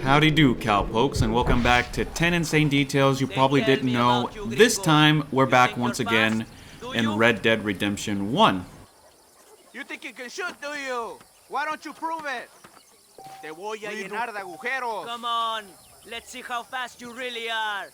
Howdy do, cowpokes, and welcome back to 10 insane details you probably didn't know. This time, we're back once again in Red Dead Redemption 1. You think you can shoot, do you? Why don't you prove it? Te voy a llenar de agujeros. Come on, let's see how fast you really are.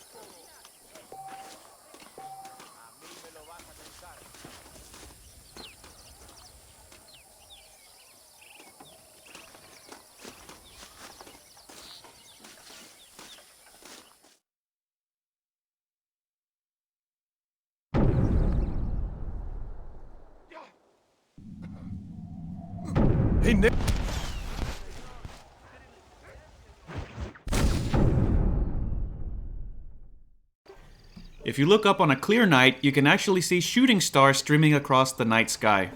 Hey, Nick. If you look up on a clear night, you can actually see shooting stars streaming across the night sky.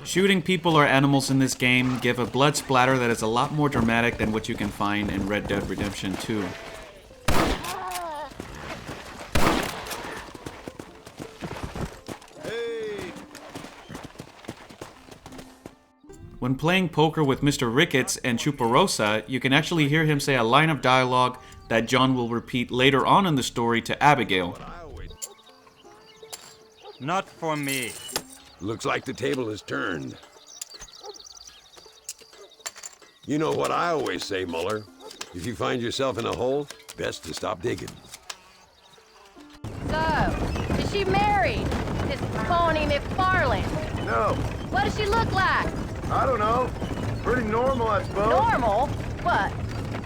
Shooting people or animals in this game give a blood splatter that is a lot more dramatic than what you can find in Red Dead Redemption 2. When playing poker with Mr. Rickets and Chuparosa, you can actually hear him say a line of dialogue that John will repeat later on in the story to Abigail. Not for me. Looks like the table is turned. You know what I always say, Mller. If you find yourself in a hole, best to stop digging. So, is she married? This phony McFarlane? No, What does she look like? I don't know. Pretty normal, I suppose. Normal? What?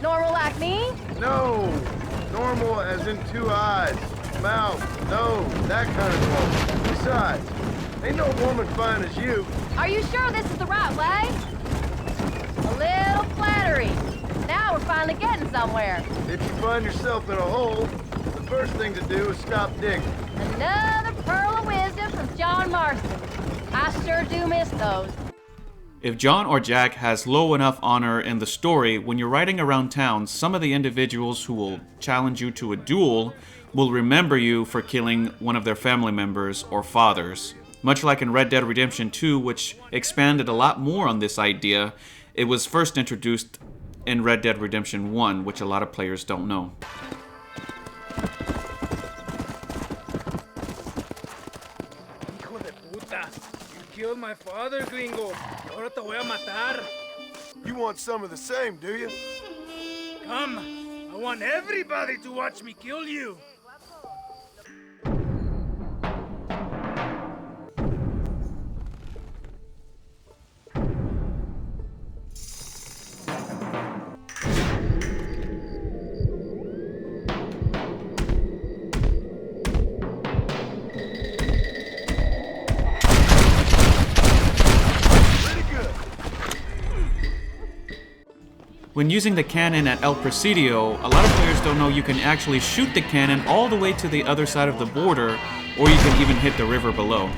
Normal like me? No, normal as in 2 eyes, mouth, nose, that kind of normal. Besides, ain't no woman fine as you. Are you sure this is the right way? A little flattery. Now we're finally getting somewhere. If you find yourself in a hole, the first thing to do is stop digging. Another pearl of wisdom from John Marston. I sure do miss those. If John or Jack has low enough honor in the story, when you're riding around town, some of the individuals who will challenge you to a duel will remember you for killing one of their family members or fathers. Much like in Red Dead Redemption 2, which expanded a lot more on this idea, it was first introduced in Red Dead Redemption 1, which a lot of players don't know. Hijo de puta! You killed my father, gringo. Ahora te voy a matar. You want some of the same, do you? Come, I want everybody to watch me kill you. When using the cannon at El Presidio, a lot of players don't know you can actually shoot the cannon all the way to the other side of the border, or you can even hit the river below.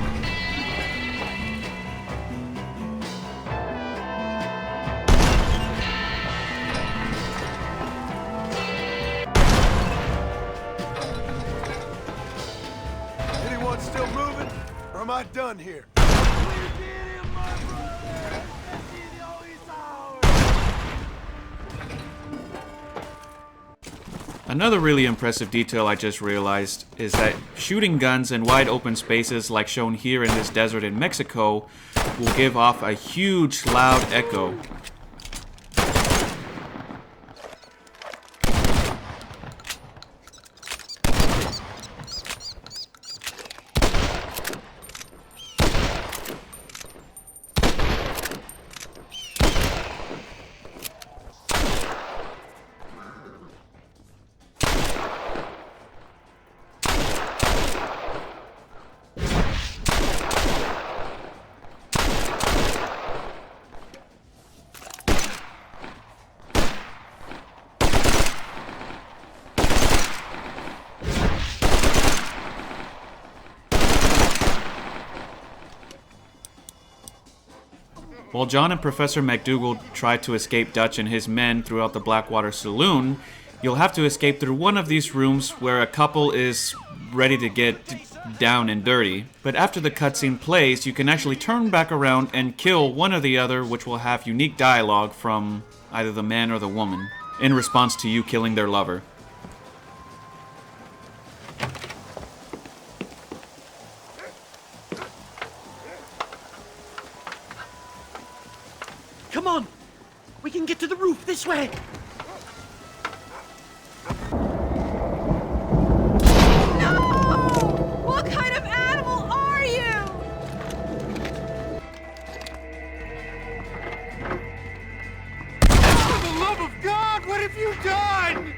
Anyone still moving? Or am I done here? Another really impressive detail I just realized is that shooting guns in wide open spaces like shown here in this desert in Mexico will give off a huge loud echo. While John and Professor McDougal try to escape Dutch and his men throughout the Blackwater Saloon, You'll have to escape through one of these rooms where a couple is ready to get down and dirty. But after the cutscene plays, you can actually turn back around and kill one or the other, which will have unique dialogue from either the man or the woman in response to you killing their lover. Come on! We can get to the roof this way! What kind of animal are you? For the love of God, what have you done?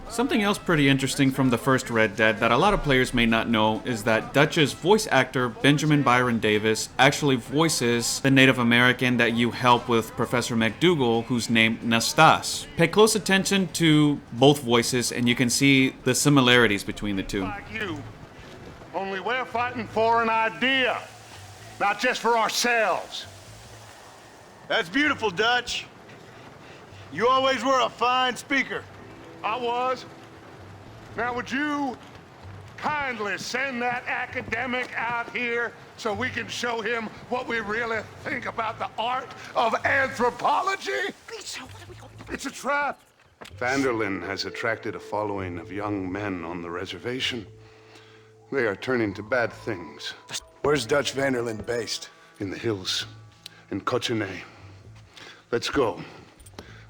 Something else pretty interesting from the first Red Dead that a lot of players may not know is that Dutch's voice actor, Benjamin Byron Davis, actually voices the Native American that you help with Professor McDougal, who's named Nastas. Pay close attention to both voices and you can see the similarities between the two. Like you. Only we're fighting for an idea, not just for ourselves. That's beautiful, Dutch. You always were a fine speaker. I was. Now would you kindly send that academic out here so we can show him what we really think about the art of anthropology? It's a trap. Vanderlyn has attracted a following of young men on the reservation. They are turning to bad things. Where's Dutch Vanderlyn based? In the hills, in Cochene. Let's go.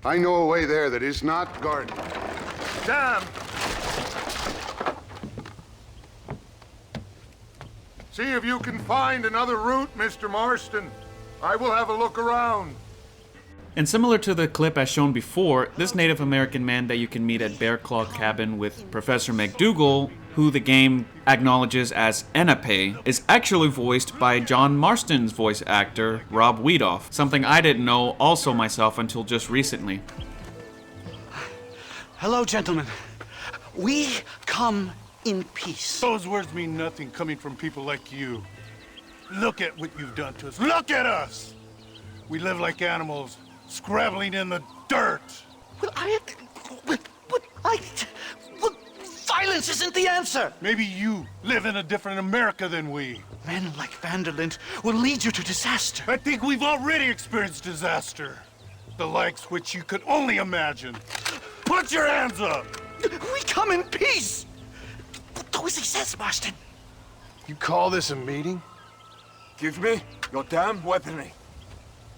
I know a way there that is not guarded. Damn! See if you can find another route, Mr. Marston. I will have a look around. And similar to the clip as shown before, this Native American man that you can meet at Bear Claw Cabin with Professor McDougal, who the game acknowledges as Enape, is actually voiced by John Marston's voice actor, Rob Wiedoff, something I didn't know also myself until just recently. Hello, gentlemen. We come in peace. Those words mean nothing coming from people like you. Look at what you've done to us. Look at us! We live like animals, scrabbling in the dirt. Well, violence isn't the answer. Maybe you live in a different America than we. Men like Vanderlyn will lead you to disaster. I think we've already experienced disaster. The likes which you could only imagine. Put your hands up! We come in peace! Do as he says, Marston. You call this a meeting? Give me your damn weaponry.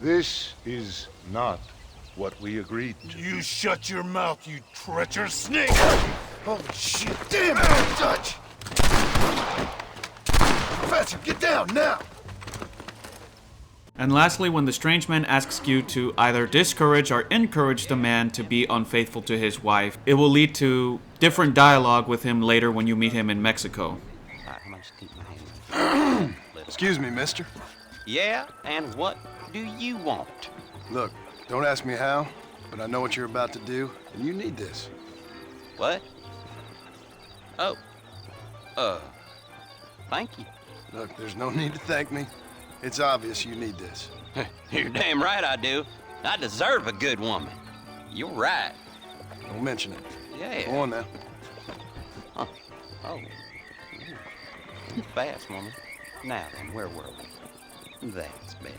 This is not what we agreed to. You shut your mouth, you treacherous snake! Holy shit! Damn it, Dutch! Professor, get down now! And lastly, when the strange man asks you to either discourage or encourage the man to be unfaithful to his wife, it will lead to different dialogue with him later when you meet him in Mexico. Excuse me, mister. Yeah, and what do you want? Look, don't ask me how, but I know what you're about to do, and you need this. What? Oh. Thank you. Look, there's no need to thank me. It's obvious you need this. You're damn right I do. I deserve a good woman. You're right. Don't mention it. Yeah. Go on now. Huh. Oh. Too fast, woman. Now then, where were we? That's better.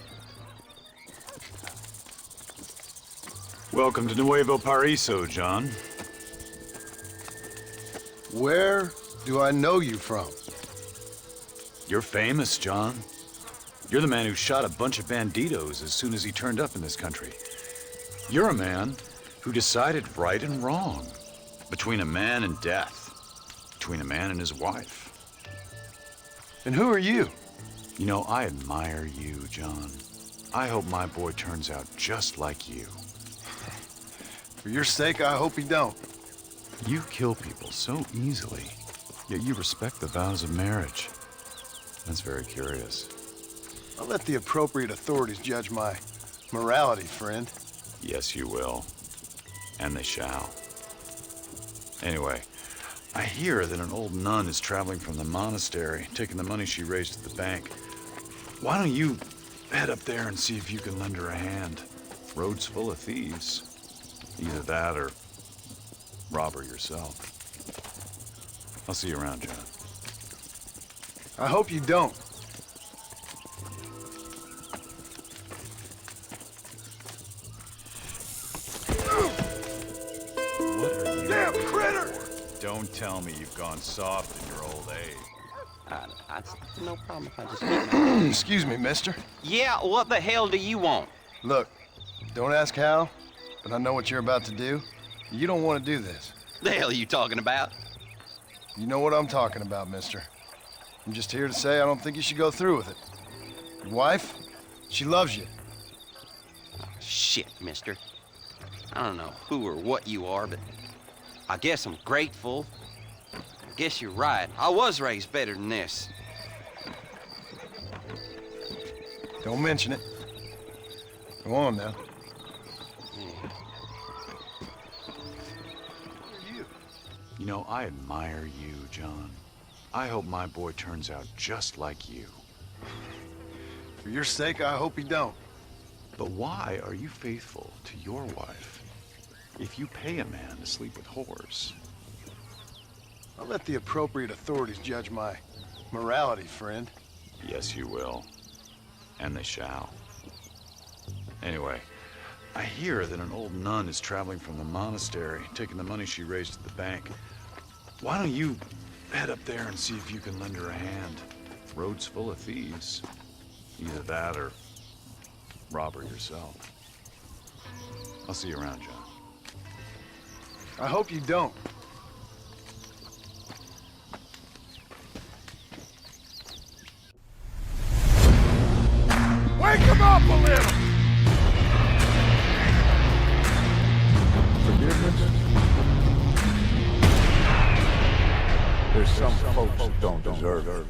Welcome to Nuevo Paraiso, John. Where do I know you from? You're famous, John. You're the man who shot a bunch of banditos as soon as he turned up in this country. You're a man who decided right and wrong, between a man and death, between a man and his wife. And who are you? You know, I admire you, John. I hope my boy turns out just like you. For your sake, I hope he don't. You kill people so easily, yet you respect the vows of marriage. That's very curious. I'll let the appropriate authorities judge my morality, friend. Yes, you will. And they shall. Anyway, I hear that an old nun is traveling from the monastery, taking the money she raised at the bank. Why don't you head up there and see if you can lend her a hand? Road's full of thieves. Either that or rob her yourself. I'll see you around, John. I hope you don't. What are you? Damn critter! Don't tell me you've gone soft in your old age. It's no problem if I just get my... Excuse me, mister. Yeah, what the hell do you want? Look, don't ask how, but I know what you're about to do. You don't want to do this. The hell are you talking about? You know what I'm talking about, mister. I'm just here to say I don't think you should go through with it. Your wife, she loves you. Shit, mister. I don't know who or what you are, but I guess I'm grateful. I guess you're right. I was raised better than this. Don't mention it. Go on now. You know, I admire you, John. I hope my boy turns out just like you. For your sake, I hope you don't. But why are you faithful to your wife if you pay a man to sleep with whores? I'll let the appropriate authorities judge my morality, friend. Yes, you will. And they shall. Anyway, I hear that an old nun is traveling from the monastery, taking the money she raised at the bank. Why don't you head up there and see if you can lend her a hand? Road's full of thieves. Either that or rob her yourself. I'll see you around, John. I hope you don't. Wake him up a little! Forgiveness? There's some folks that don't deserve it.